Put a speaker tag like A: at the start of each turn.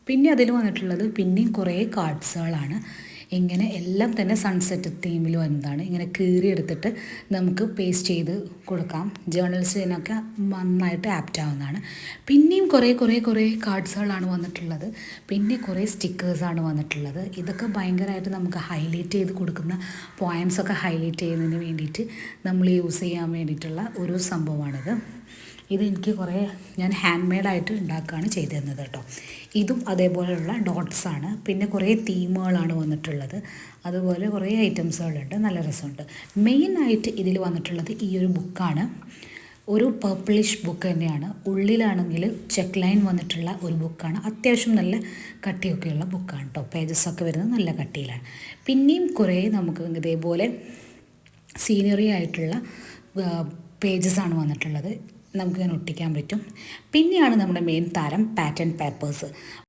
A: പിന്നെ അതിൽ വന്നിട്ടുള്ളത് പിന്നെയും കുറേ കാർഡ്സുകളാണ്. ഇങ്ങനെ എല്ലാം തന്നെ സൺസെറ്റ് തീമിൽ വന്നതാണ്. ഇങ്ങനെ കീറിയെടുത്തിട്ട് നമുക്ക് പേസ്റ്റ് ചെയ്ത് കൊടുക്കാം. ജേർണൽസിനൊക്കെ നന്നായിട്ട് ആപ്റ്റ് ആവുന്നതാണ്. പിന്നെയും കുറേ കാർഡ്സുകളാണ് വന്നിട്ടുള്ളത്. പിന്നെ കുറേ സ്റ്റിക്കേഴ്സാണ് വന്നിട്ടുള്ളത്. ഇതൊക്കെ ഭയങ്കരമായിട്ട് നമുക്ക് ഹൈലൈറ്റ് ചെയ്ത് കൊടുക്കുന്ന പോയിൻറ്റ്സൊക്കെ ഹൈലൈറ്റ് ചെയ്യുന്നതിന് വേണ്ടിയിട്ട് നമ്മൾ യൂസ് ചെയ്യാൻ വേണ്ടിയിട്ടുള്ള ഒരു സംഭവമാണിത്. ഇതെനിക്ക് ഞാൻ ഹാൻഡ് മെയ്ഡായിട്ട് ഉണ്ടാക്കുകയാണ് ചെയ്തിരുന്നത് കേട്ടോ. ഇതും അതേപോലെയുള്ള ഡോട്ട്സാണ്. പിന്നെ കുറേ തീമുകളാണ് വന്നിട്ടുള്ളത്. അതുപോലെ കുറേ ഐറ്റംസുകളുണ്ട്. നല്ല രസമുണ്ട്. മെയിനായിട്ട് ഇതിൽ വന്നിട്ടുള്ളത് ഈ ഒരു ബുക്കാണ്. ഒരു പർപ്പിളിഷ് ബുക്ക് തന്നെയാണ്. ഉള്ളിലാണെങ്കിൽ ചെക്ക് ലൈൻ വന്നിട്ടുള്ള ഒരു ബുക്കാണ്. അത്യാവശ്യം നല്ല കട്ടിയൊക്കെയുള്ള ബുക്കാണ് കേട്ടോ. പേജസൊക്കെ വരുന്നത് നല്ല കട്ടിയിലാണ്. പിന്നെയും കുറേ നമുക്ക് ഇതേപോലെ സീനറി ആയിട്ടുള്ള പേജസാണ് വന്നിട്ടുള്ളത്. നമുക്കിങ്ങനെ ഒട്ടിക്കാൻ പറ്റും. പിന്നെയാണ് നമ്മുടെ മെയിൻ താരം പാറ്റേൺ പേപ്പേഴ്സ്.